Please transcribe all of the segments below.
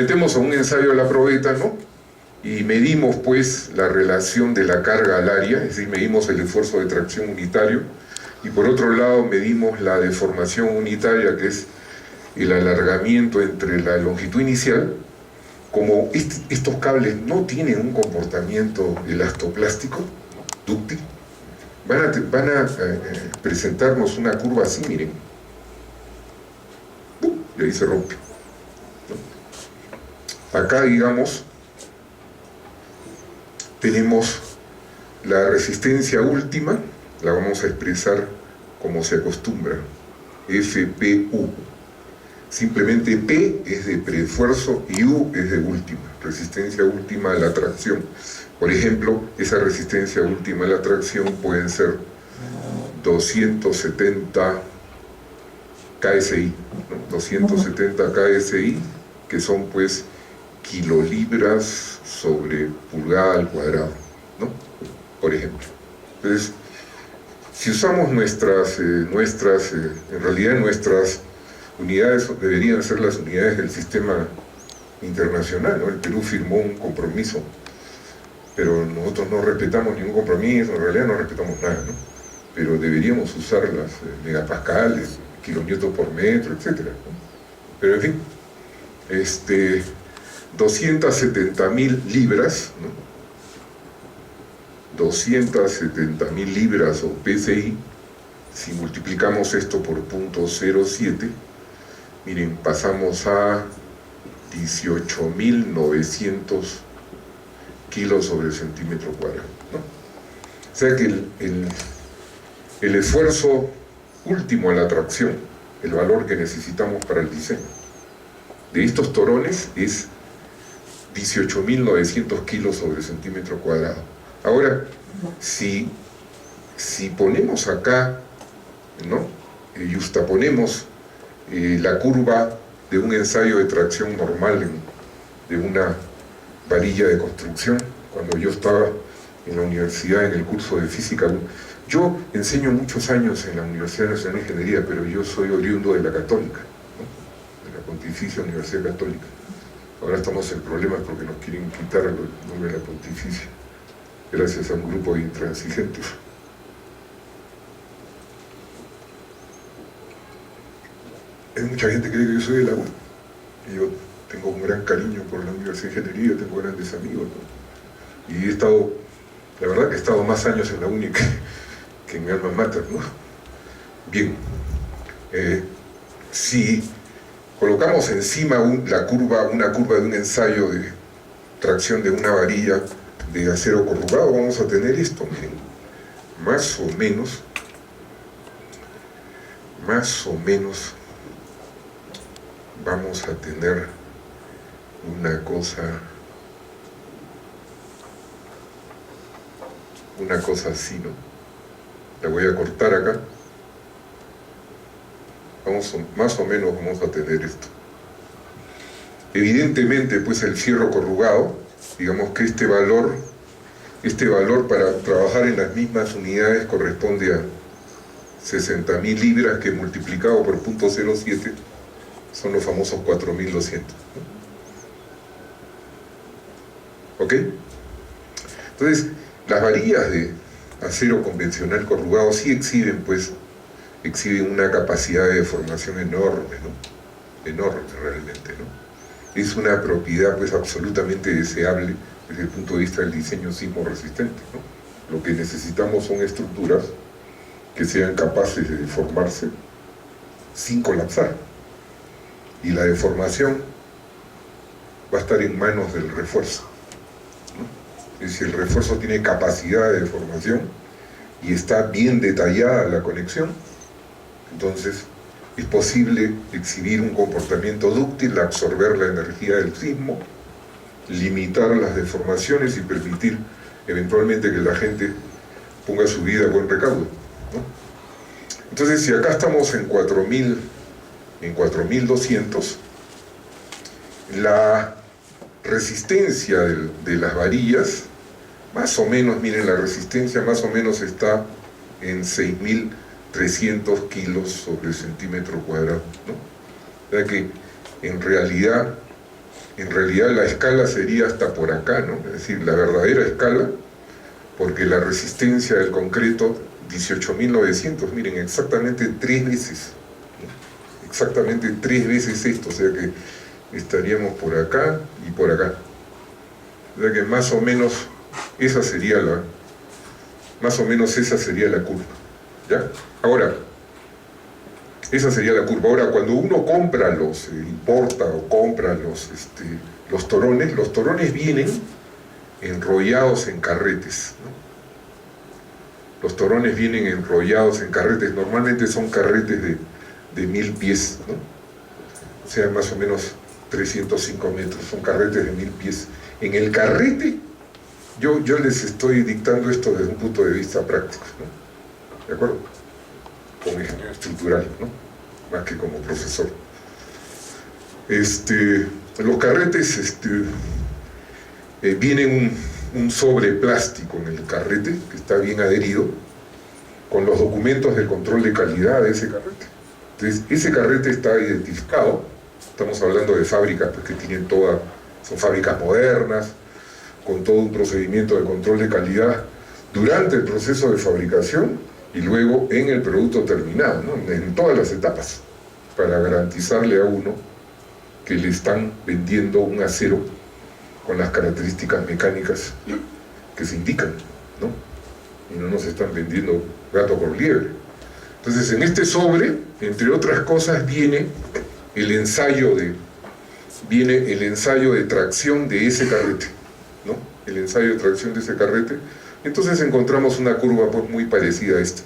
Metemos a un ensayo a la probeta, ¿no? Y medimos pues la relación de la carga al área, es decir, medimos el esfuerzo de tracción unitario, y por otro lado medimos la deformación unitaria, que es el alargamiento entre la longitud inicial. Como estos cables no tienen un comportamiento elastoplástico, dúctil, van a presentarnos una curva así, miren, y ahí se rompe. Acá, digamos, tenemos la resistencia última, la vamos a expresar como se acostumbra, FPU. Simplemente P es de preesfuerzo y U es de última, resistencia última a la tracción. Por ejemplo, esa resistencia última a la tracción pueden ser 270 KSI, ¿no? 270 KSI, que son pues kilolibras sobre pulgada al cuadrado, ¿no? Por ejemplo. Entonces, si usamos en realidad nuestras unidades deberían ser las unidades del sistema internacional, ¿no? El Perú firmó un compromiso, pero nosotros no respetamos ningún compromiso, en realidad no respetamos nada, ¿no? Pero deberíamos usar las megapascales, kilonewtons por metro, etc., ¿no? Pero en fin, 270.000 libras, ¿no? 270.000 libras o PSI, si multiplicamos esto por 0.07, miren, pasamos a 18.900 kilos sobre centímetro cuadrado, ¿no? O sea que el esfuerzo último a la tracción, el valor que necesitamos para el diseño de estos torones es 18.900 kilos sobre centímetro cuadrado. Ahora, si ponemos acá, ¿no? Justaponemos la curva de un ensayo de tracción normal de una varilla de construcción, cuando yo estaba en la universidad en el curso de física. Yo enseño muchos años en la Universidad Nacional de Ingeniería, pero yo soy oriundo de la Católica, ¿no? De la Pontificia Universidad Católica. Ahora estamos en problemas porque nos quieren quitar el nombre de la Pontificia, gracias a un grupo de intransigentes. Mucha gente cree que yo soy de la U, y yo tengo un gran cariño por la Universidad de Ingeniería, tengo grandes amigos, ¿no? Y la verdad que he estado más años en la UNI que en mi alma mater, ¿no? Bien, si colocamos encima una curva de un ensayo de tracción de una varilla de acero corrugado, vamos a tener esto, miren, más o menos vamos a tener una cosa así, ¿no? La voy a cortar acá. Más o menos vamos a tener esto. Evidentemente, pues el fierro corrugado, digamos que este valor para trabajar en las mismas unidades corresponde a 60.000 libras, que multiplicado por 0.07 son los famosos 4.200, ¿no? ¿Ok? Entonces, las varillas de acero convencional corrugado sí exhiben una capacidad de deformación enorme, ¿no? Enorme realmente, ¿no? Es una propiedad pues absolutamente deseable desde el punto de vista del diseño sismo resistente, ¿no? Lo que necesitamos son estructuras que sean capaces de deformarse sin colapsar, y la deformación va a estar en manos del refuerzo, ¿no? Es decir, el refuerzo tiene capacidad de deformación y está bien detallada la conexión, entonces es posible exhibir un comportamiento dúctil, absorber la energía del sismo, limitar las deformaciones y permitir eventualmente que la gente ponga su vida a buen recaudo, ¿no? Entonces, si acá estamos en 4.200, la resistencia de las varillas, más o menos, miren, la resistencia más o menos está en 6.300 kilos sobre centímetro cuadrado, ¿no? O sea que, en realidad, En realidad la escala sería hasta por acá, ¿no? Es decir, la verdadera escala, porque la resistencia del concreto, 18.900, miren, exactamente 3 veces, ¿no? Exactamente 3 veces esto, o sea que estaríamos por acá y por acá. O sea que más o menos esa sería la curva, ¿ya? Ahora, esa sería la curva. Ahora, cuando uno compra importa o compra los torones vienen enrollados en carretes, ¿no? Los torones vienen enrollados en carretes, normalmente son carretes de 1000 pies, ¿no? O sea, más o menos 305 metros, son carretes de 1000 pies. En el carrete, yo les estoy dictando esto desde un punto de vista práctico, ¿no? ¿De acuerdo? Como ingeniero estructural, ¿no? Más que como profesor. Los carretes, viene un sobre plástico en el carrete, que está bien adherido, con los documentos de control de calidad de ese carrete. Entonces, ese carrete está identificado, estamos hablando de fábricas pues, que tienen son fábricas modernas, con todo un procedimiento de control de calidad durante el proceso de fabricación y luego en el producto terminado, ¿no? En todas las etapas, para garantizarle a uno que le están vendiendo un acero con las características mecánicas que se indican, ¿no? Y no nos están vendiendo gato por liebre. Entonces, en este sobre, entre otras cosas, viene el ensayo de tracción de ese carrete, ¿no? El ensayo de tracción de ese carrete. Entonces encontramos una curva pues, muy parecida a esta.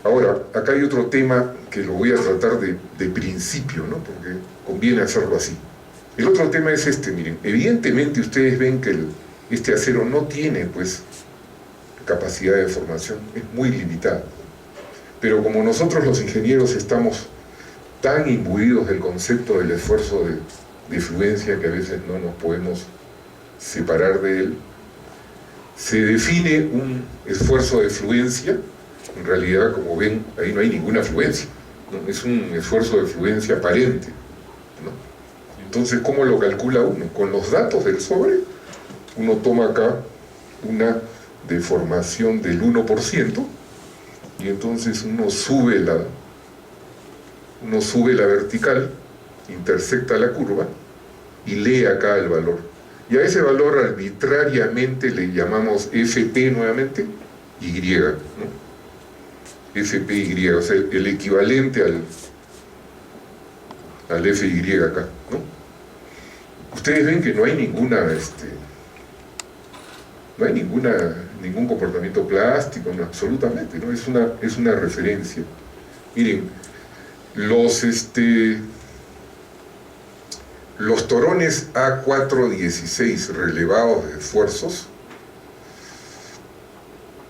Ahora, acá hay otro tema que lo voy a tratar de principio, ¿no? Porque conviene hacerlo así. El otro tema es miren, evidentemente ustedes ven que este acero no tiene, pues, capacidad de deformación, es muy limitada. Pero como nosotros los ingenieros estamos tan imbuidos del concepto del esfuerzo de fluencia que a veces no nos podemos separar de él, se define un esfuerzo de fluencia. En realidad, como ven, ahí no hay ninguna fluencia, ¿no? Es un esfuerzo de fluencia aparente, ¿no? Entonces, ¿cómo lo calcula uno? Con los datos del sobre, uno toma acá una deformación del 1%, y entonces uno sube la vertical, intersecta la curva, y lee acá el valor. Y a ese valor arbitrariamente le llamamos FP nuevamente, Y, ¿no? FPY, o sea, el equivalente al FY acá, ¿no? Ustedes ven que no hay ningún comportamiento plástico, no, absolutamente, ¿no? Es una referencia. Miren, los torones A416 relevados de esfuerzos,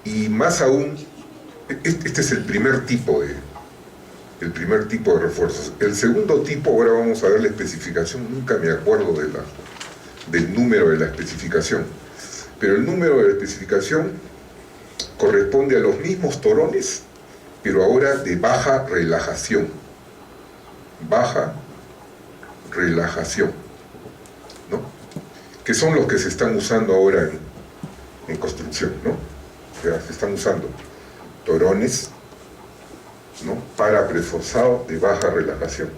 y más aún, este es el primer tipo de refuerzos. El segundo tipo, ahora vamos a ver la especificación, nunca me acuerdo del número de la especificación, pero el número de la especificación corresponde a los mismos torones, pero ahora de baja relajación. Baja relajación, ¿no? Que son los que se están usando ahora en construcción, ¿no? O sea, se están usando torones, ¿no? Para preforzado de baja relajación.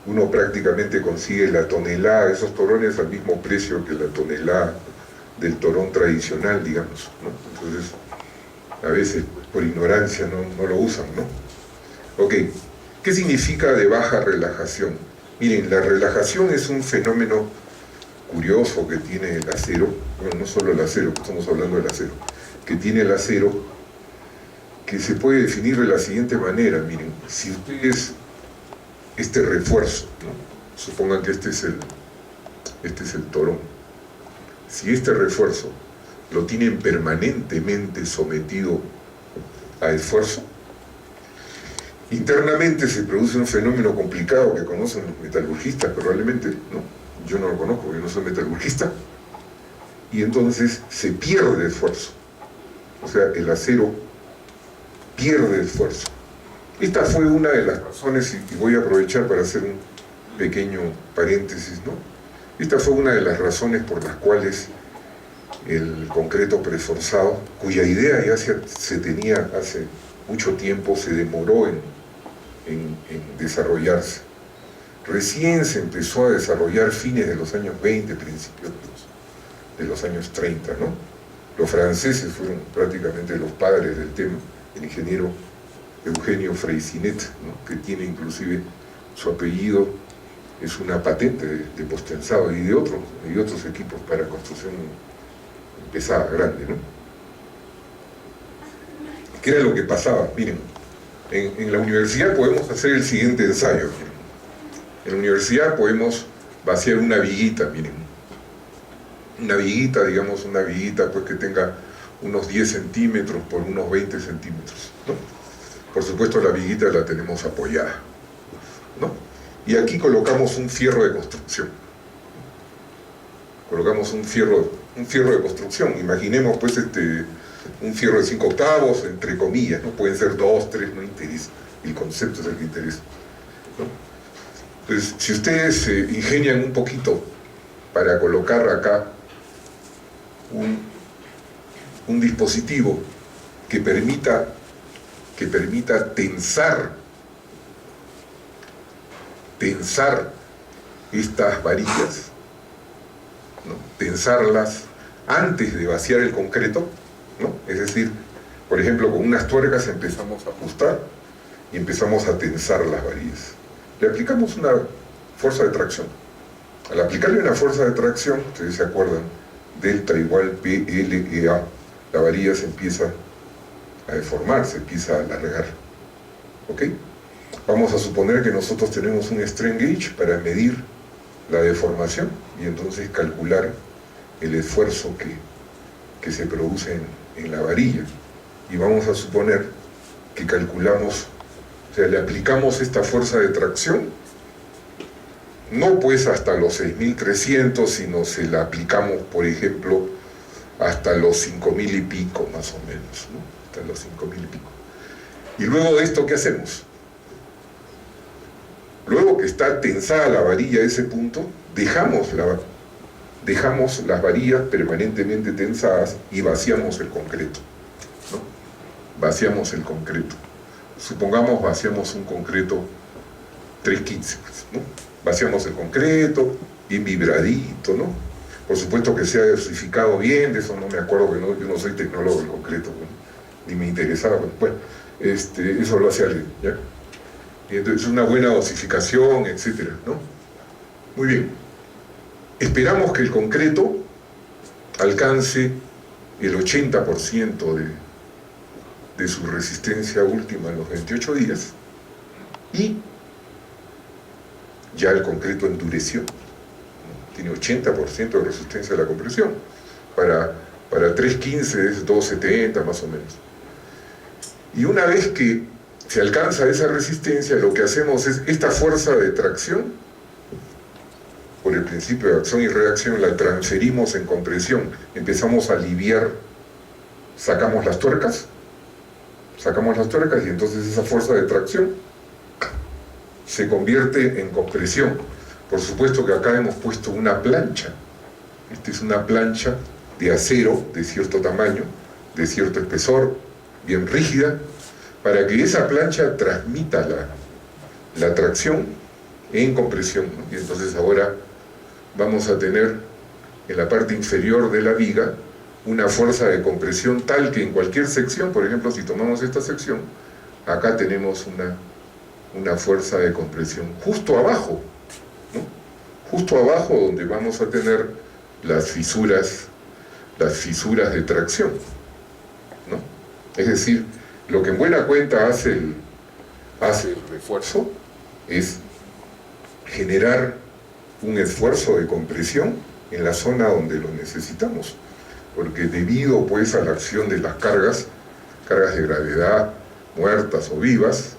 Uno prácticamente consigue la tonelada de esos torones al mismo precio que la tonelada del torón tradicional, digamos, ¿no? Entonces, a veces, por ignorancia, no lo usan, ¿no? Ok, ¿qué significa de baja relajación? Miren, la relajación es un fenómeno curioso que tiene el acero, bueno, no solo el acero, estamos hablando del acero, que tiene el acero, que se puede definir de la siguiente manera. Miren, si ustedes, este refuerzo, ¿no? Supongan que este es el torón, si este refuerzo lo tienen permanentemente sometido a esfuerzo, internamente se produce un fenómeno complicado que conocen los metalurgistas probablemente, ¿no? Yo no lo conozco, yo no soy metalurgista, y entonces se pierde esfuerzo, o sea, el acero pierde esfuerzo. Esta fue una de las razones, y voy a aprovechar para hacer pequeño paréntesis, ¿no? Esta fue una de las razones por las cuales el concreto preforzado, cuya idea ya se tenía hace mucho tiempo, se demoró en desarrollarse. Recién se empezó a desarrollar fines de los años 20, principios de los años 30, ¿no? Los franceses fueron prácticamente los padres del tema, el ingeniero Eugenio Freycinet, ¿no? Que tiene inclusive su apellido, es una patente de Postensado y de otros equipos para construcción pesada, grande, ¿no? ¿Qué era lo que pasaba? Miren, en la universidad podemos hacer el siguiente ensayo. Miren. En la universidad podemos vaciar una viguita, miren. Una viguita, digamos, una viguita pues que tenga unos 10 centímetros por unos 20 centímetros, ¿no? Por supuesto la viguita la tenemos apoyada, ¿no? Y aquí colocamos un fierro de construcción. Colocamos un fierro de construcción. Imaginemos pues un fierro de 5/8, entre comillas, ¿no? Pueden ser 2, 3, no interesa. El concepto es el que interesa, ¿no? Entonces, si ustedes se ingenian un poquito para colocar acá un dispositivo que permita tensar estas varillas, ¿no? Tensarlas antes de vaciar el concreto, ¿no? Es decir, por ejemplo, con unas tuercas empezamos a ajustar y empezamos a tensar las varillas. Le aplicamos una fuerza de tracción. Al aplicarle una fuerza de tracción, ustedes se acuerdan, delta igual PLEA, la varilla se empieza a deformar, se empieza a alargar. ¿Ok? Vamos a suponer que nosotros tenemos un strain gauge para medir la deformación y entonces calcular el esfuerzo que se produce en la varilla. Y vamos a suponer que calculamos, o sea, le aplicamos esta fuerza de tracción, no pues hasta los 6.300, sino se la aplicamos, por ejemplo, hasta los 5.000 y pico, más o menos, ¿no? Hasta los 5.000 y pico. Y luego de esto, ¿qué hacemos? Luego que está tensada la varilla a ese punto, dejamos las varillas permanentemente tensadas y vaciamos el concreto, ¿no? Vaciamos el concreto. Supongamos vaciamos un concreto 315, pues, ¿no? Vaciamos el concreto, bien vibradito, ¿no? Por supuesto que sea dosificado bien, de eso no me acuerdo, que yo no soy tecnólogo del concreto, ¿no? Ni me interesaba, bueno, eso lo hace alguien, ¿ya? Y entonces una buena dosificación, etcétera, ¿no? Muy bien. Esperamos que el concreto alcance el 80% de su resistencia última en los 28 días y ya el concreto endureció, ¿no? Tiene 80% de resistencia a la compresión. Para 315 es 270 más o menos. Y una vez que se alcanza esa resistencia, lo que hacemos es esta fuerza de tracción, por el principio de acción y reacción, la transferimos en compresión. Empezamos a aliviar, sacamos las tuercas y entonces esa fuerza de tracción se convierte en compresión. Por supuesto que acá hemos puesto una plancha. Esta es una plancha de acero de cierto tamaño, de cierto espesor, bien rígida, para que esa plancha transmita la tracción en compresión, ¿no? Y entonces ahora vamos a tener en la parte inferior de la viga una fuerza de compresión tal que en cualquier sección, por ejemplo, si tomamos esta sección, acá tenemos una fuerza de compresión justo abajo, ¿no? Justo abajo donde vamos a tener las fisuras de tracción, ¿no? Es decir, lo que en buena cuenta hace el refuerzo es generar un esfuerzo de compresión en la zona donde lo necesitamos, porque debido pues a la acción de las cargas de gravedad, muertas o vivas,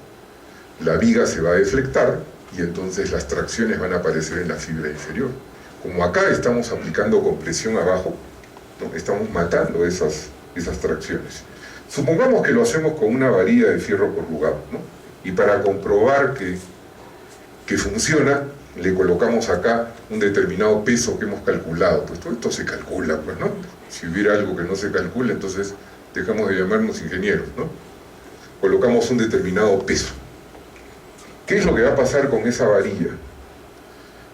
la viga se va a deflectar y entonces las tracciones van a aparecer en la fibra inferior. Como acá estamos aplicando compresión abajo, ¿no? Estamos matando esas tracciones. Supongamos que lo hacemos con una varilla de fierro corrugado, ¿no? Y para comprobar que funciona, le colocamos acá un determinado peso que hemos calculado. Pues todo esto se calcula, pues, ¿no? Si hubiera algo que no se calcula, entonces dejamos de llamarnos ingenieros, ¿no? Colocamos un determinado peso. ¿Qué es lo que va a pasar con esa varilla?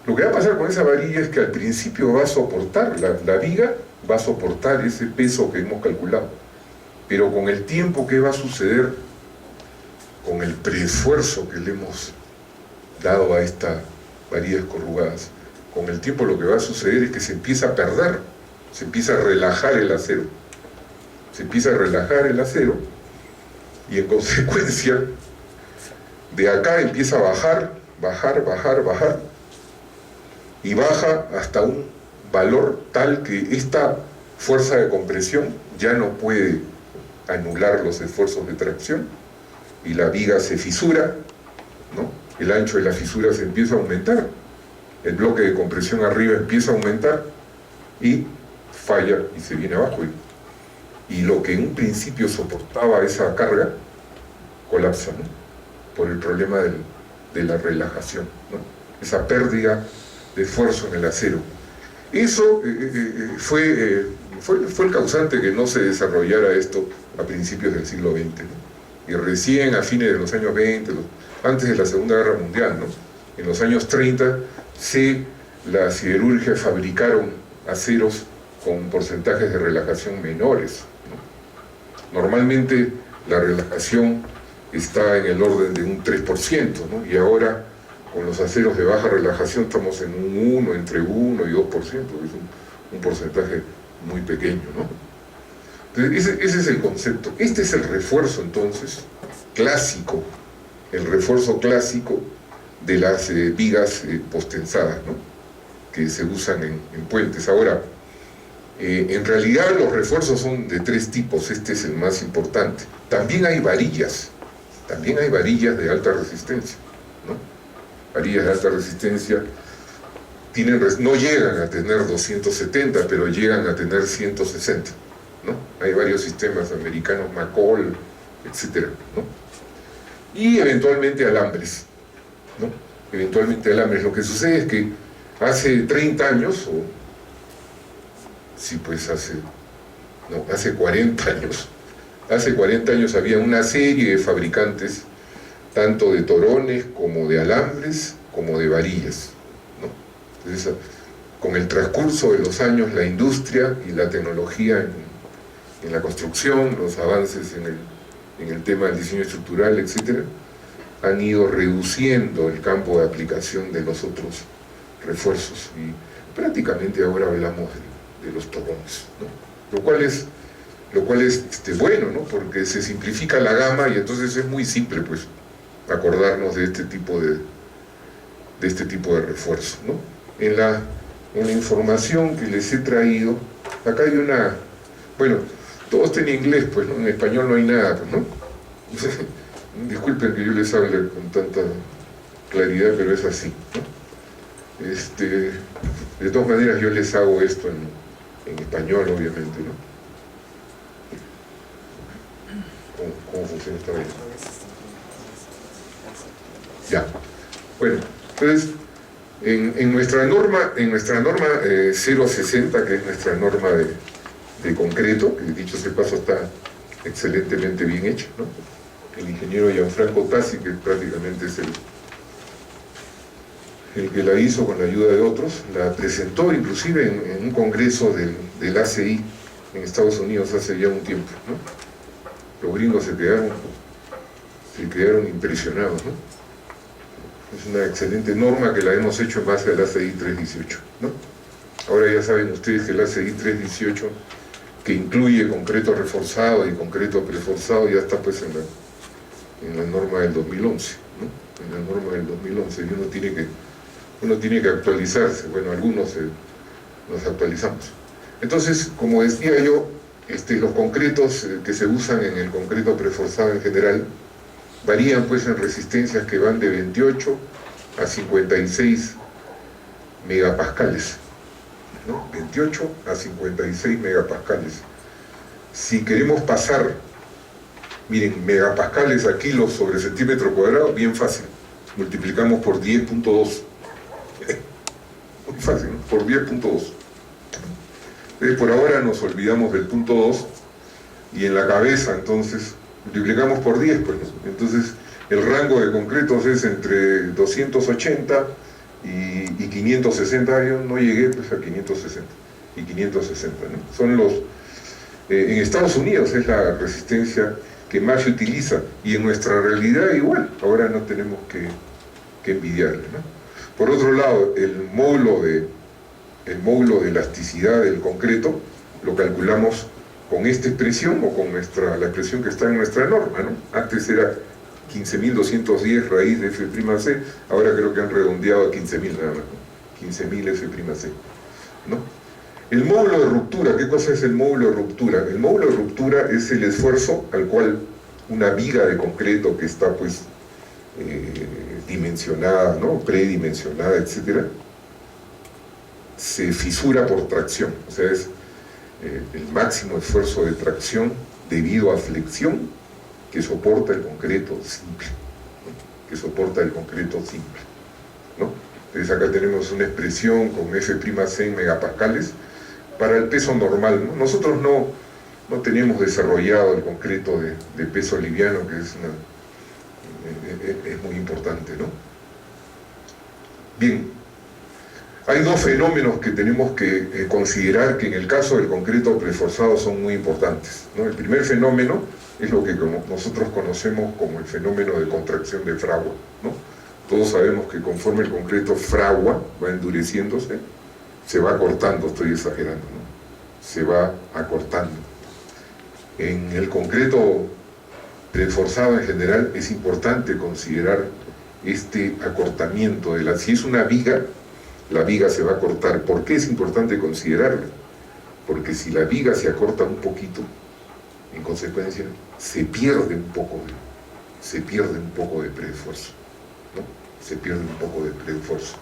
Lo que va a pasar con esa varilla es que al principio va a soportar, la viga va a soportar ese peso que hemos calculado. Pero con el tiempo, ¿qué va a suceder? Con el preesfuerzo que le hemos dado a estas varillas corrugadas, con el tiempo lo que va a suceder es que se empieza a perder, se empieza a relajar el acero. Se empieza a relajar el acero y en consecuencia de acá empieza a bajar, bajar y baja hasta un valor tal que esta fuerza de compresión ya no puede anular los esfuerzos de tracción y la viga se fisura, ¿no? El ancho de la fisura se empieza a aumentar, el bloque de compresión arriba empieza a aumentar y falla y se viene abajo. Y lo que en un principio soportaba esa carga colapsa, ¿no? Por el problema de la relajación, ¿no? Esa pérdida de esfuerzo en el acero. Eso fue el causante que no se desarrollara esto a principios del siglo XX, ¿no? Y recién a fines de los años 20, antes de la Segunda Guerra Mundial, ¿no? En los años 30, la siderurgia fabricaron aceros con porcentajes de relajación menores, ¿no? Normalmente la relajación está en el orden de un 3%, ¿no? Y ahora con los aceros de baja relajación estamos en un 1, entre 1 y 2%, es un porcentaje muy pequeño, ¿no? Entonces, ese es el concepto. Este es el refuerzo, entonces, clásico, el refuerzo clásico de las vigas postensadas, ¿no? Que se usan en puentes. Ahora, en realidad los refuerzos son de 3 tipos, este es el más importante. También hay varillas de alta resistencia, ¿no? Varillas de alta resistencia no llegan a tener 270, pero llegan a tener 160, ¿no? Hay varios sistemas americanos, McCall, etcétera, ¿no? Y eventualmente alambres, ¿no? Eventualmente alambres. Lo que sucede es que hace 30 años, o sí, pues hace 40 años, hace 40 años había una serie de fabricantes, tanto de torones como de alambres, como de varillas, ¿no? Entonces, con el transcurso de los años, la industria y la tecnología en la construcción, los avances en el tema del diseño estructural, etc., han ido reduciendo el campo de aplicación de los otros refuerzos y prácticamente ahora hablamos de los torones, ¿no? Lo cual es bueno, ¿no? Porque se simplifica la gama y entonces es muy simple, pues, acordarnos de este tipo de refuerzo, ¿no? En la información que les he traído, acá hay bueno, todo está en inglés, pues, ¿no? En español no hay nada, pues, ¿no? Disculpen que yo les hable con tanta claridad, pero es así, ¿no? De todas maneras yo les hago esto en español, obviamente, ¿no? ¿Cómo funciona esta vaina? Ya. Bueno, entonces, en nuestra norma 060, que es nuestra norma de concreto, que dicho sea paso está excelentemente bien hecha, ¿no? El ingeniero Gianfranco Tassi, que prácticamente es el que la hizo con la ayuda de otros, la presentó inclusive en un congreso del ACI en Estados Unidos hace ya un tiempo, ¿no? Los gringos se quedaron impresionados, ¿no? Es una excelente norma que la hemos hecho en base al ACI 318, ¿no? Ahora ya saben ustedes que el ACI 318, que incluye concreto reforzado y concreto preforzado, ya está pues en la norma del 2011, ¿no? En la norma del 2011, y uno tiene que actualizarse. Bueno, algunos nos actualizamos. Entonces, como decía yo, los concretos que se usan en el concreto preforzado en general varían pues en resistencias que van de 28 a 56 megapascales, ¿no? 28 a 56 megapascales. Si queremos pasar, miren, megapascales a kilos sobre centímetro cuadrado, bien fácil, multiplicamos por 10.2, fácil, ¿no? Por 10.2. Por ahora nos olvidamos del punto 2 y en la cabeza entonces multiplicamos por 10, pues, ¿no? Entonces el rango de concretos es entre 280 y 560. Yo no llegué pues a 560 y 560, ¿no? Son los... en Estados Unidos es la resistencia que más se utiliza, y en nuestra realidad igual, ahora no tenemos que envidiarle, ¿no? Por otro lado, el módulo de elasticidad del concreto lo calculamos con esta expresión o con la expresión que está en nuestra norma, ¿no? Antes era 15.210 raíz de F'C, ahora creo que han redondeado a 15.000 nada más, ¿no? 15.000 F'C, ¿no? El módulo de ruptura, ¿qué cosa es el módulo de ruptura? El módulo de ruptura es el esfuerzo al cual una viga de concreto que está pues dimensionada, ¿no? Predimensionada, etcétera, se fisura por tracción. O sea, es el máximo esfuerzo de tracción debido a flexión que soporta el concreto simple, ¿no? Que soporta el concreto simple, ¿no? Entonces acá tenemos una expresión con F'C en megapascales para el peso normal, ¿no? Nosotros no tenemos desarrollado el concreto de peso liviano, que es muy importante, ¿no? Bien, hay dos fenómenos que tenemos que considerar que en el caso del concreto preforzado son muy importantes, ¿no? El primer fenómeno es lo que nosotros conocemos como el fenómeno de contracción de fragua, ¿no? Todos sabemos que conforme el concreto fragua, va endureciéndose, se va acortando, estoy exagerando, ¿no? Se va acortando. En el concreto preforzado en general es importante considerar este acortamiento si es una viga, la viga se va a acortar. ¿Por qué es importante considerarlo? Porque si la viga se acorta un poquito, en consecuencia, se pierde un poco de preesfuerzo, ¿no? Se pierde un poco de preesfuerzo.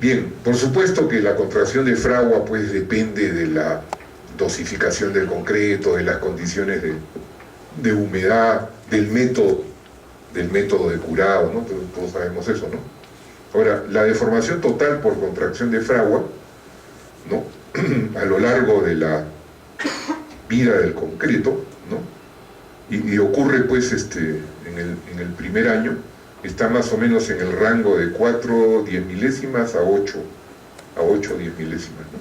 Bien, por supuesto que la contracción de fragua pues depende de la dosificación del concreto, de las condiciones de humedad, del método de curado, ¿no? Todos sabemos eso, ¿no? Ahora, la deformación total por contracción de fragua, ¿no? A lo largo de la vida del concreto, ¿no? Y ocurre pues en el primer año, está más o menos en el rango de 4 10 milésimas a 8 10 milésimas, ¿no?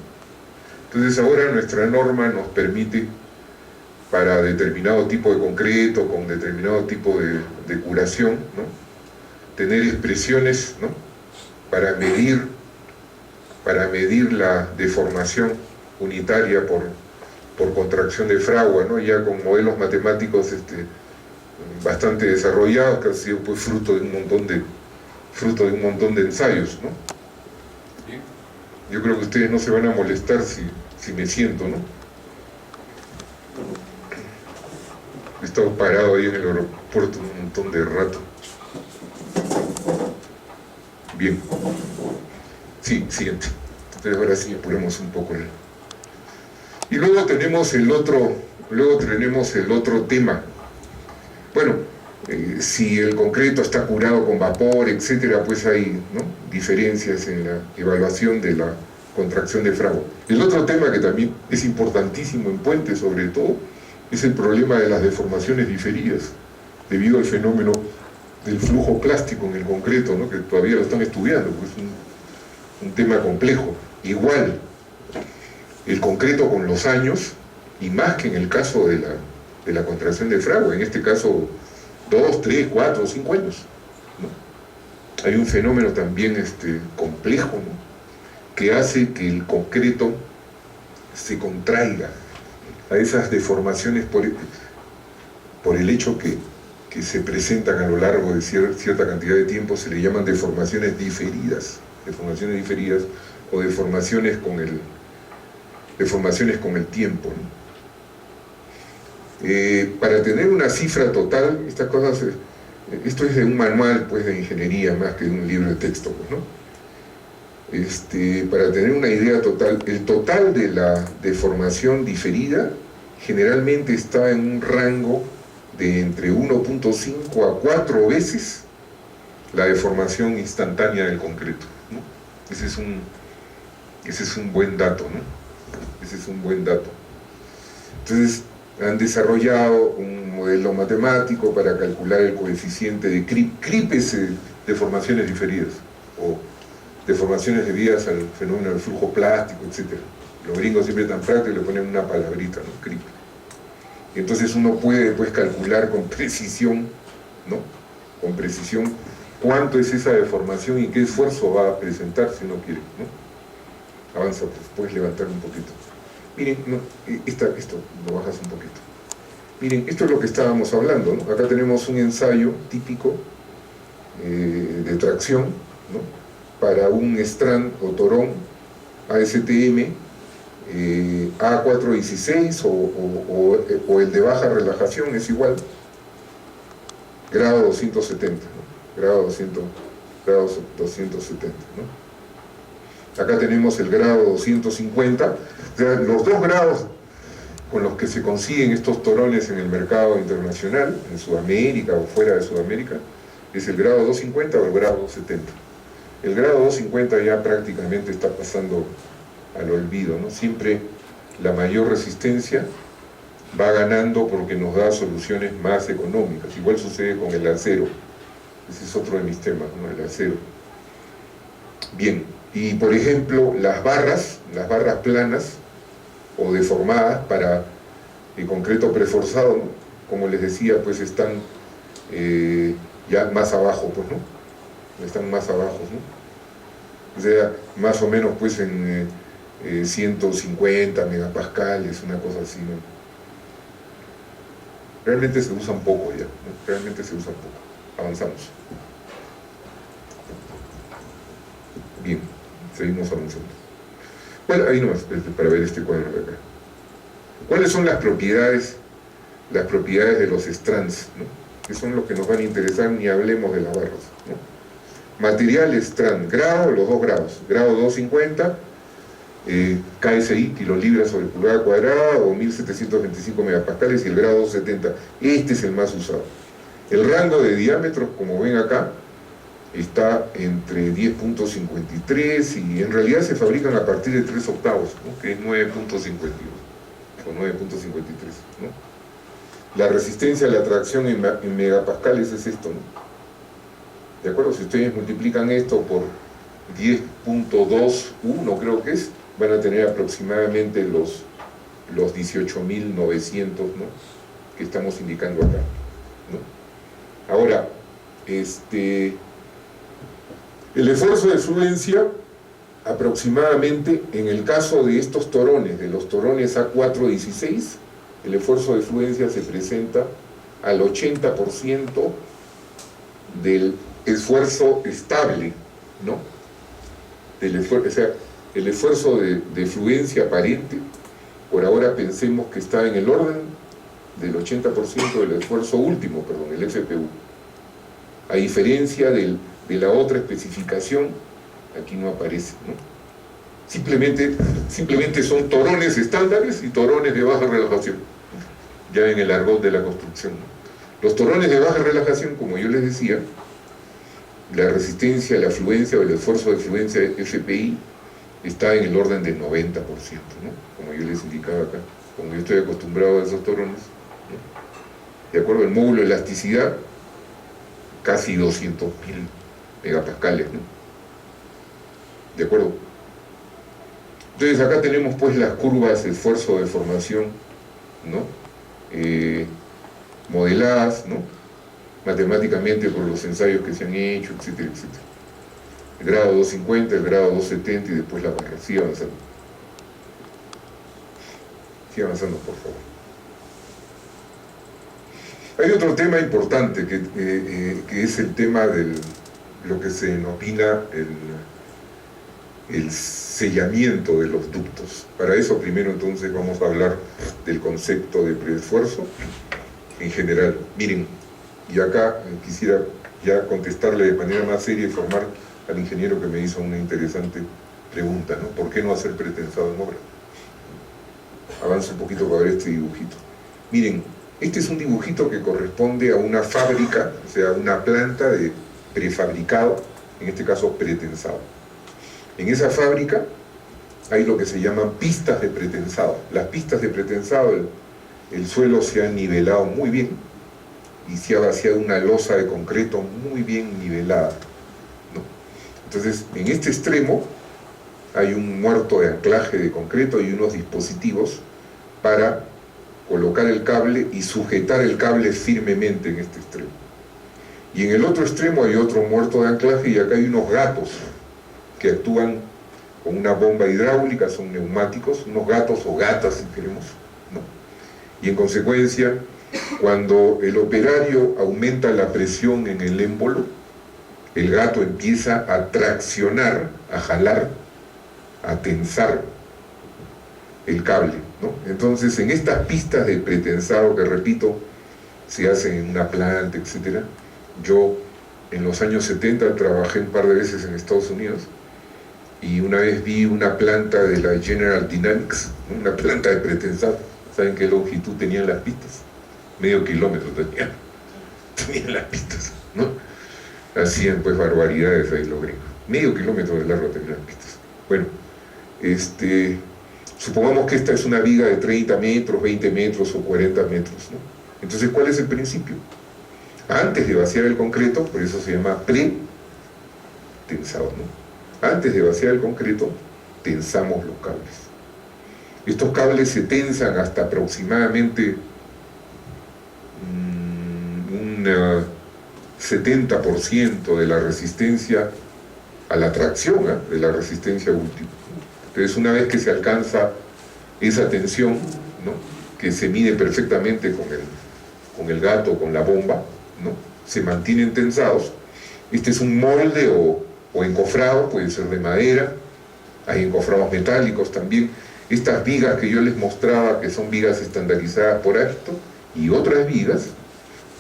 Entonces ahora nuestra norma nos permite, para determinado tipo de concreto, con determinado tipo de curación, ¿no? Tener expresiones, ¿no? Para medir la deformación unitaria por contracción de fragua, ¿no? Ya con modelos matemáticos bastante desarrollados, que han sido pues fruto de un montón de ensayos, ¿no? Yo creo que ustedes no se van a molestar si me siento, ¿no? He estado parado ahí en el aeropuerto un montón de rato. Bien. Sí, siguiente. Entonces ahora sí apuremos un poco. Y luego tenemos el otro tema. Bueno, si el concreto está curado con vapor, etcétera, pues hay, ¿no?, diferencias en la evaluación de la contracción de fragua. El otro tema que también es importantísimo en puentes, sobre todo, es el problema de las deformaciones diferidas, debido al fenómeno del flujo plástico en el concreto, ¿no?, que todavía lo están estudiando, pues es un tema complejo. Igual, el concreto con los años, y más que en el caso de la contracción de fragua, en este caso 2, 3, 4, 5 años, ¿no? Hay un fenómeno también complejo, ¿no?, que hace que el concreto se contraiga a esas deformaciones por el hecho que se presentan a lo largo de cierta cantidad de tiempo. Se le llaman deformaciones diferidas o deformaciones con el tiempo, ¿no? Para tener una cifra total, estas cosas, esto es de un manual pues de ingeniería más que de un libro de texto, pues, ¿no? Para tener una idea total, el total de la deformación generalmente está en un rango de entre 1.5 a 4 veces la deformación instantánea del concreto, ¿no? Ese es un buen dato, ¿no? Ese es un buen dato. Entonces, han desarrollado un modelo matemático para calcular el coeficiente de CRIP. CRIP es deformaciones diferidas, o deformaciones debidas al fenómeno del flujo plástico, etc. Los gringos siempre tan prácticos le ponen una palabrita, ¿no? CRIP. Y entonces uno puede después calcular con precisión, ¿no? Con precisión cuánto es esa deformación y qué esfuerzo va a presentar si uno quiere, ¿no? Avanza, pues puedes levantar un poquito. Miren, no, esto lo bajas un poquito. Miren, esto es lo que estábamos hablando, ¿no? Acá tenemos un ensayo típico de tracción, ¿no? Para un strand o torón ASTM A416 o el de baja relajación es igual, grado 270, ¿no? Grado 270, ¿no? Acá tenemos el grado 250, o sea, los dos grados con los que se consiguen estos torones en el mercado internacional, en Sudamérica o fuera de Sudamérica, es el grado 250 o el grado 270. El grado 250 ya prácticamente está pasando al olvido, ¿no? Siempre la mayor resistencia va ganando porque nos da soluciones más económicas. Igual sucede con el acero. Ese es otro de mis temas, ¿no? El acero. Bien, y por ejemplo, las barras planas o deformadas para el concreto preforzado, ¿no? Como les decía, pues están ya más abajo, pues, ¿no? Están más abajo, ¿no? O sea, más o menos pues en 150 megapascales, una cosa así, ¿no? Realmente se usan poco ya, ¿no? Realmente se usan poco. Avanzamos. Bien, seguimos avanzando. Bueno, ahí nomás, para ver este cuadro de acá. ¿Cuáles son las propiedades de los strands, ¿no? Que son los que nos van a interesar, ni hablemos de las barras, ¿no? Material strand, grado, los dos grados, grado 250, KSI, kilolibras sobre pulgada cuadrada, o 1725 megapascales, y el grado 270, este es el más usado. El rango de diámetros, como ven acá, está entre 10.53 y en realidad se fabrican a partir de 3 octavos, ¿no? Que es 9.52 o 9.53, ¿no? La resistencia a la tracción en megapascales es esto, ¿no? ¿De acuerdo? Si ustedes multiplican esto por 10.21, creo que es, van a tener aproximadamente los 18.900, ¿no? Que estamos indicando acá, ¿no? Ahora, el esfuerzo de fluencia, aproximadamente, en el caso de estos torones, de los torones A416, el esfuerzo de fluencia se presenta al 80% del esfuerzo estable, ¿no? O sea, el esfuerzo de fluencia aparente, por ahora pensemos que está en el orden del 80% del esfuerzo último, perdón, el FPU. A diferencia de la otra especificación, aquí no aparece, ¿no? Simplemente son torones estándares y torones de baja relajación, ya en el argot de la construcción, ¿no? Los torones de baja relajación, como yo les decía, la resistencia, la fluencia o el esfuerzo de fluencia FPI está en el orden del 90%, ¿no? Como yo les indicaba acá, como yo estoy acostumbrado a esos torones, ¿no? De acuerdo, el módulo de elasticidad, casi 200.000 megapascales, ¿no? ¿De acuerdo? Entonces acá tenemos pues las curvas de esfuerzo de formación, ¿no? Modeladas, ¿no? Matemáticamente por los ensayos que se han hecho, etcétera, etcétera. El grado 250, el grado 270 y después la barra. Sigue avanzando. Sigue avanzando, por favor. Hay otro tema importante que es el tema de lo que se denomina el sellamiento de los ductos. Para eso primero entonces vamos a hablar del concepto de preesfuerzo en general. Miren, y acá quisiera ya contestarle de manera más seria y formar al ingeniero que me hizo una interesante pregunta, ¿no? ¿Por qué no hacer pretensado en obra? Avanza un poquito para ver este dibujito. Miren, este es un dibujito que corresponde a una fábrica, o sea, una planta de prefabricado, en este caso pretensado. En esa fábrica hay lo que se llaman pistas de pretensado. Las pistas de pretensado, el suelo se ha nivelado muy bien y se ha vaciado una losa de concreto muy bien nivelada, ¿no? Entonces, en este extremo hay un muerto de anclaje de concreto y unos dispositivos para colocar el cable y sujetar el cable firmemente en este extremo. Y en el otro extremo hay otro muerto de anclaje y acá hay unos gatos que actúan con una bomba hidráulica, son neumáticos, unos gatos o gatas si queremos, ¿no? Y en consecuencia, cuando el operario aumenta la presión en el émbolo, el gato empieza a traccionar, a jalar, a tensar el cable, ¿no? Entonces, en estas pistas de pretensado que, repito, se hacen en una planta, etc. Yo, en los años 70, trabajé un par de veces en Estados Unidos y una vez vi una planta de la General Dynamics, una planta de pretensado. ¿Saben qué longitud tenían las pistas? Medio kilómetro tenían las pistas, ¿no? Hacían pues barbaridades ahí los gringos. Medio kilómetro de largo tenían las pistas. Bueno, supongamos que esta es una viga de 30 metros, 20 metros o 40 metros, ¿no? Entonces, ¿cuál es el principio? Antes de vaciar el concreto, por eso se llama pre-tensado, ¿no? Antes de vaciar el concreto, tensamos los cables. Estos cables se tensan hasta aproximadamente un 70% de la resistencia a la tracción, de la resistencia última. Entonces, una vez que se alcanza esa tensión, ¿no?, que se mide perfectamente con el gato, con la bomba, ¿no?, se mantienen tensados. Este es un molde o encofrado, puede ser de madera, hay encofrados metálicos también. Estas vigas que yo les mostraba, que son vigas estandarizadas por AESTO, y otras vigas,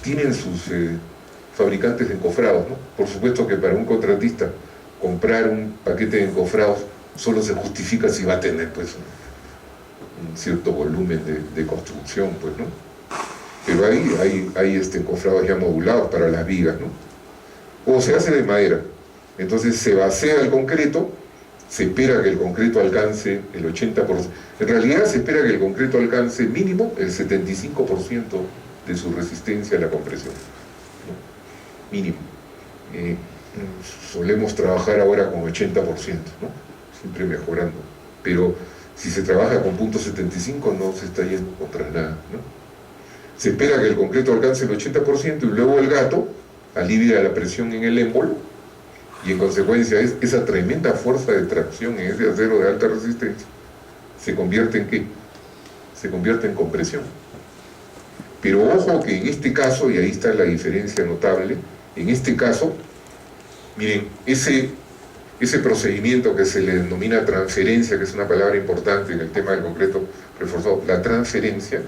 tienen sus fabricantes de encofrados, ¿no? Por supuesto que para un contratista comprar un paquete de encofrados solo se justifica si va a tener pues un cierto volumen de construcción, pues, ¿no? Pero hay encofrados ya modulados para las vigas, ¿no? O se hace de madera. Entonces se vacía el concreto, se espera que el concreto alcance el 80%. En realidad se espera que el concreto alcance mínimo el 75% de su resistencia a la compresión, ¿no? Mínimo. Solemos trabajar ahora con 80%, ¿no? Siempre mejorando. Pero si se trabaja con .75 no se está yendo contra nada, ¿no? Se espera que el concreto alcance el 80% y luego el gato alivia la presión en el émbolo y en consecuencia esa tremenda fuerza de tracción en ese acero de alta resistencia se convierte en ¿qué? Se convierte en compresión. Pero ojo que en este caso, y ahí está la diferencia notable, en este caso, miren, ese procedimiento que se le denomina transferencia, que es una palabra importante en el tema del concreto reforzado, la transferencia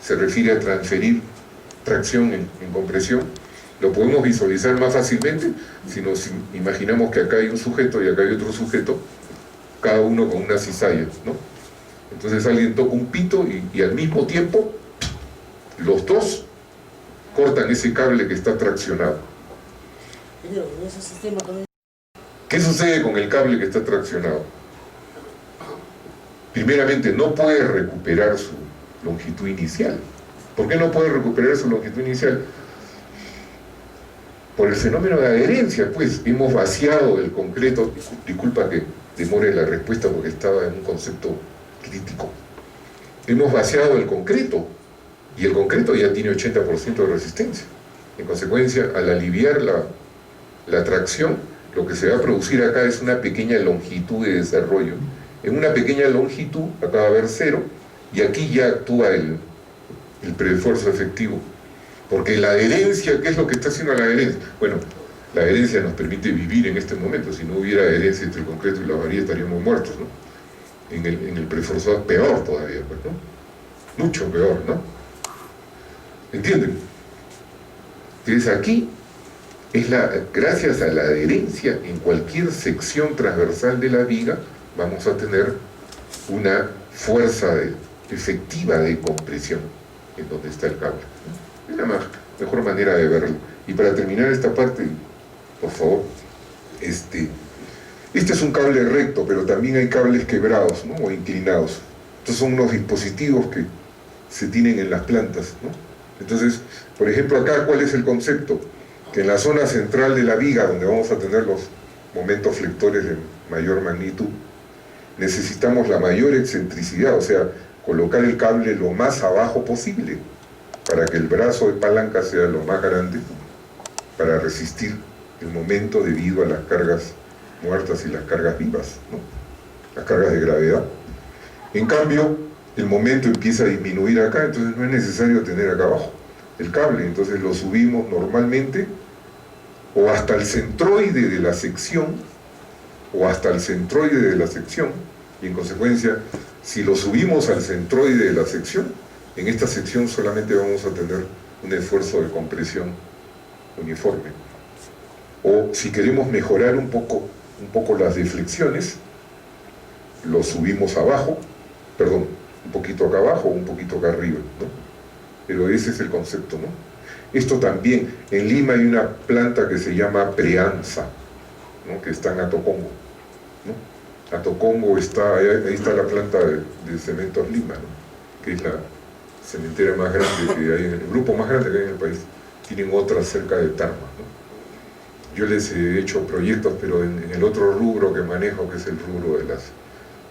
se refiere a transferir tracción en compresión. Lo podemos visualizar más fácilmente si nos imaginamos que acá hay un sujeto y acá hay otro sujeto, cada uno con una cizalla, ¿no? Entonces alguien toca un pito y al mismo tiempo los dos cortan ese cable que está traccionado. ¿Qué sucede con el cable que está traccionado? Primeramente, no puede recuperar su longitud inicial. ¿Por qué no puede recuperar su longitud inicial? Por el fenómeno de adherencia, pues hemos vaciado el concreto. Disculpa que demore la respuesta porque estaba en un concepto crítico. Hemos vaciado el concreto y el concreto ya tiene 80% de resistencia. En consecuencia, al aliviar la tracción, lo que se va a producir acá es una pequeña longitud de desarrollo. En una pequeña longitud, acá va a haber 0, y aquí ya actúa el preesfuerzo efectivo. Porque la adherencia, ¿qué es lo que está haciendo la adherencia? Bueno, la adherencia nos permite vivir en este momento. Si no hubiera adherencia entre el concreto y la varilla estaríamos muertos, ¿no? En el preesforzado peor todavía, pues, ¿no? Mucho peor, ¿no? ¿Entienden? Entonces aquí gracias a la adherencia en cualquier sección transversal de la viga vamos a tener una fuerza efectiva de compresión en donde está el cable, ¿no? Es la mejor manera de verlo. Y para terminar esta parte, por favor, Este es un cable recto, pero también hay cables quebrados, ¿no? O inclinados. Estos son unos dispositivos que se tienen en las plantas, ¿no? Entonces, por ejemplo, acá, ¿cuál es el concepto? Que en la zona central de la viga, donde vamos a tener los momentos flectores de mayor magnitud, necesitamos la mayor excentricidad, o sea, colocar el cable lo más abajo posible, para que el brazo de palanca sea lo más grande, para resistir el momento debido a las cargas muertas y las cargas vivas, ¿no? Las cargas de gravedad. En cambio, el momento empieza a disminuir acá, entonces no es necesario tener acá abajo el cable, entonces lo subimos normalmente o hasta el centroide de la sección, y en consecuencia, si lo subimos al centroide de la sección, en esta sección solamente vamos a tener un esfuerzo de compresión uniforme. O si queremos mejorar un poco las deflexiones, lo subimos abajo, perdón, un poquito acá abajo o un poquito acá arriba, ¿no? Pero ese es el concepto, ¿no? Esto también, en Lima hay una planta que se llama Preanza, ¿no? Que está en Atocongo, ¿no? Atocongo está, ahí está la planta de Cementos Lima, ¿no? Que es la cementera más grande que hay, el grupo más grande que hay en el país. Tienen otra cerca de Tarma, ¿no? Yo les he hecho proyectos, pero en el otro rubro que manejo, que es el rubro de las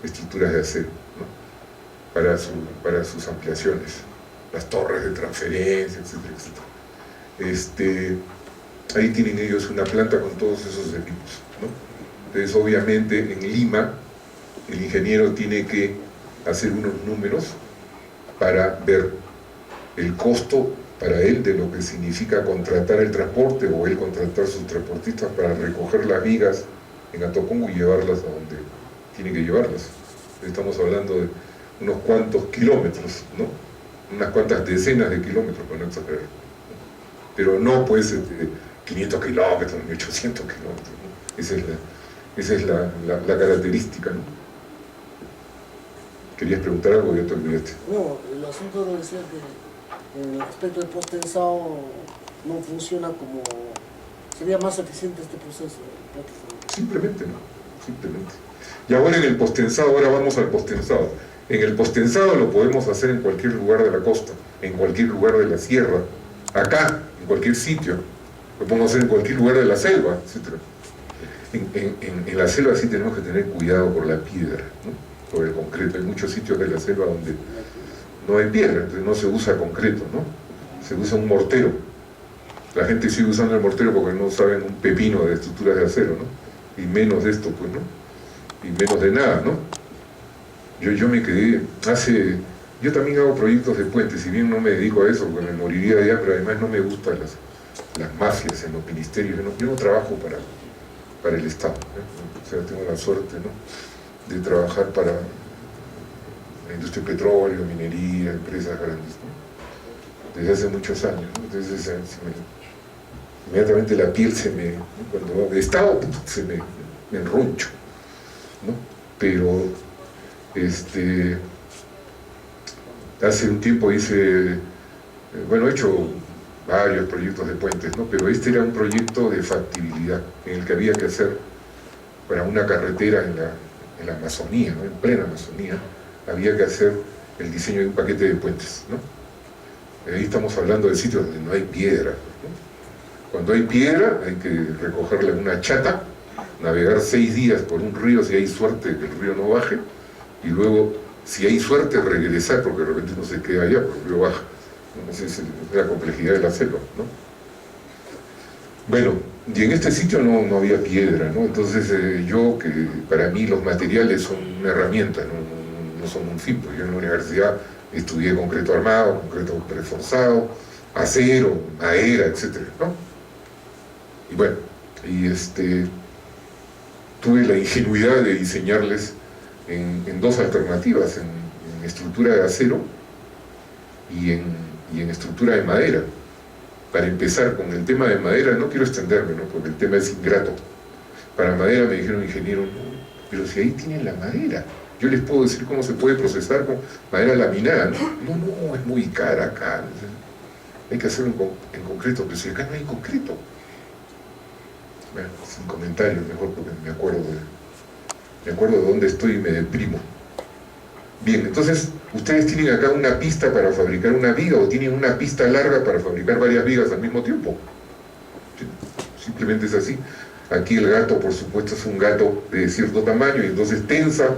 estructuras de acero, ¿no? Para sus ampliaciones, las torres de transferencia, etcétera, etcétera. Ahí tienen ellos una planta con todos esos equipos, ¿no? Entonces, obviamente, en Lima, el ingeniero tiene que hacer unos números para ver el costo para él de lo que significa contratar el transporte o él contratar sus transportistas para recoger las vigas en Atocongo y llevarlas a donde tiene que llevarlas. Estamos hablando de unos cuantos kilómetros, ¿no? Unas cuantas decenas de kilómetros, para no exagerar. Pero no pues 500 kilómetros, ni 800 kilómetros, ¿no? Esa es la característica, ¿no? ¿Querías preguntar algo? Ya te olvidaste. No, el asunto debe ser que respecto al post-tensado no funciona como... Sería más eficiente este proceso. Simplemente, ¿no? Simplemente. Y ahora en el post-tensado, ahora vamos al post-tensado. En el post-tensado lo podemos hacer en cualquier lugar de la costa, en cualquier lugar de la sierra, acá, en cualquier sitio. Lo podemos hacer en cualquier lugar de la selva, etc. En la selva sí tenemos que tener cuidado por la piedra, ¿no? Por el concreto. Hay muchos sitios de la selva donde no hay piedra, entonces no se usa concreto, ¿no? Se usa un mortero. La gente sigue usando el mortero porque no saben un pepino de estructuras de acero, ¿no? Y menos de esto, pues, ¿no? Y menos de nada, ¿no? Yo me quedé yo también hago proyectos de puentes, si bien no me dedico a eso porque me moriría de hambre, además no me gustan las mafias en los ministerios, yo no trabajo para el Estado, ¿eh? O sea, tengo la suerte, ¿no? De trabajar para la industria de petróleo, minería, empresas grandes, ¿no? Desde hace muchos años, ¿no? Entonces inmediatamente la piel cuando de Estado se me enroncho, ¿no? Pero hace un tiempo he hecho varios proyectos de puentes, ¿no? Pero este era un proyecto de factibilidad, en el que había que hacer para una carretera en la Amazonía, ¿no? En plena Amazonía, había que hacer el diseño de un paquete de puentes, ¿no? Ahí estamos hablando de sitios donde no hay piedra, ¿no? Cuando hay piedra hay que recogerla en una chata, navegar 6 días por un río si hay suerte que el río no baje, y luego, si hay suerte, regresar, porque de repente no se queda allá, porque el río baja. Esa es la complejidad de la selva, ¿no? Bueno, y en este sitio no había piedra, ¿no? Entonces que para mí los materiales son una herramienta, no son un fin, porque yo en la universidad estudié concreto armado, concreto preforzado, acero, madera, etcétera, ¿no? Y bueno, tuve la ingenuidad de diseñarles en 2 alternativas, en estructura de acero y en estructura de madera. Para empezar con el tema de madera, no quiero extenderme, ¿no? Porque el tema es ingrato. Para madera me dijeron, ingeniero, no, pero si ahí tienen la madera, yo les puedo decir cómo se puede procesar con madera laminada. No, es muy cara acá, hay que hacerlo en concreto, pero si acá no hay concreto. Bueno, sin comentarios, mejor porque me acuerdo me acuerdo de dónde estoy y me deprimo. Bien, entonces, ustedes tienen acá una pista para fabricar una viga o tienen una pista larga para fabricar varias vigas al mismo tiempo. Simplemente es así. Aquí el gato, por supuesto, es un gato de cierto tamaño y entonces tensa.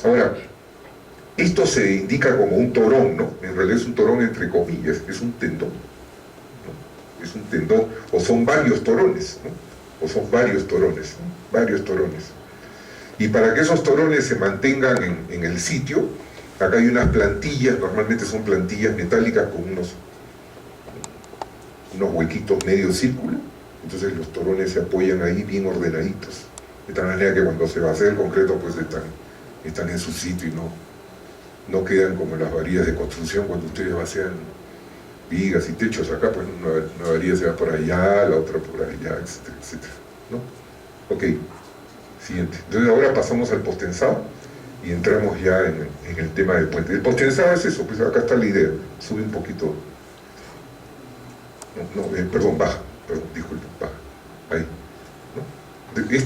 Ahora, esto se indica como un torón, ¿no? En realidad es un torón entre comillas, es un tendón, ¿no? Es un tendón, o son varios torones, ¿no? O son varios torones, ¿no? Varios torones. Y para que esos torones se mantengan en el sitio, acá hay unas plantillas, normalmente son plantillas metálicas con unos huequitos medio círculo, entonces los torones se apoyan ahí bien ordenaditos, de tal manera que cuando se va a hacer el concreto pues están en su sitio y no quedan como las varillas de construcción cuando ustedes vacían vigas y techos. Acá pues una varilla se va por allá, la otra por allá, etcétera, etcétera, ¿no? Ok, siguiente. Entonces ahora pasamos al postensado y entramos ya en el tema del puente. El postensado es eso, pues acá está la idea. Sube un poquito. Perdón, baja. Perdón, disculpe, baja. Ahí. ¿No?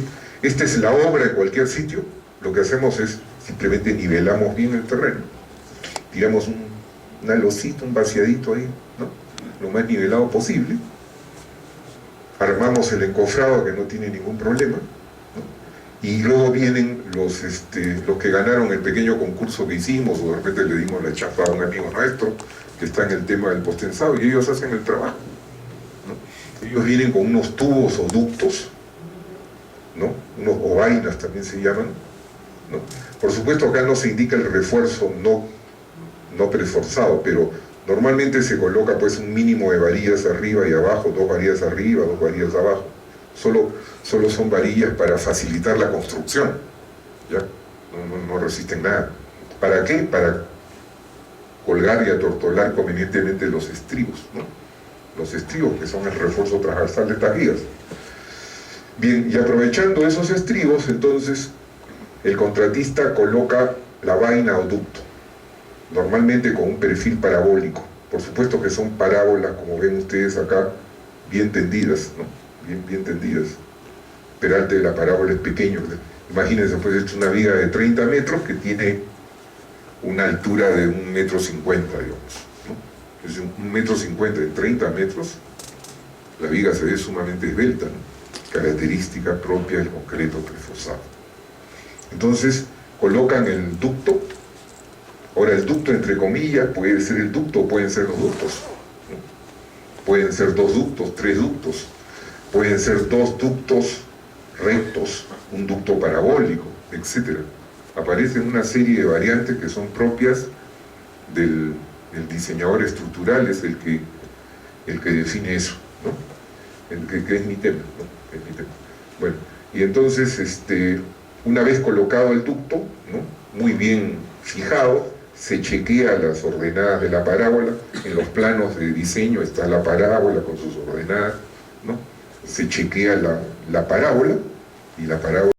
Esta es la obra en cualquier sitio. Lo que hacemos es simplemente nivelamos bien el terreno. Tiramos una losita, un vaciadito ahí, ¿no? Lo más nivelado posible. Armamos el encofrado que no tiene ningún problema. Y luego vienen los que ganaron el pequeño concurso que hicimos, o de repente le dimos la chapa a un amigo nuestro que está en el tema del postensado, y ellos hacen el trabajo, ¿no? Ellos vienen con unos tubos o ductos, ¿no? O vainas también se llaman, ¿no? Por supuesto acá no se indica el refuerzo no preforzado, pero normalmente se coloca pues un mínimo de varillas arriba y abajo, 2 varillas arriba, 2 varillas abajo. Solo son varillas para facilitar la construcción, ¿ya? No resisten nada. ¿Para qué? Para colgar y atortolar convenientemente los estribos, ¿no? Los estribos, que son el refuerzo transversal de estas vigas. Bien, y aprovechando esos estribos, entonces, el contratista coloca la vaina o ducto, normalmente con un perfil parabólico. Por supuesto que son parábolas, como ven ustedes acá, bien tendidas, ¿no? Bien tendidas. El peralte de la parábola es pequeño. Imagínense, pues, esto es una viga de 30 metros que tiene una altura de 1,50 metros, digamos, ¿no? Es 1,50 metros de 30 metros, la viga se ve sumamente esbelta, ¿no? Característica propia del concreto preforzado. Entonces, colocan el ducto. Ahora, el ducto, entre comillas, puede ser el ducto o pueden ser los ductos, ¿no? Pueden ser 2 ductos, 3 ductos. Pueden ser 2 ductos rectos, un ducto parabólico, etc. Aparecen una serie de variantes que son propias del diseñador estructural, es el que define eso, ¿no? Que es mi tema, ¿no? Es mi tema. Bueno, y entonces, una vez colocado el ducto, ¿no? Muy bien fijado, se chequea las ordenadas de la parábola. En los planos de diseño está la parábola con sus ordenadas, ¿no? Se chequea la parábola, y la parábola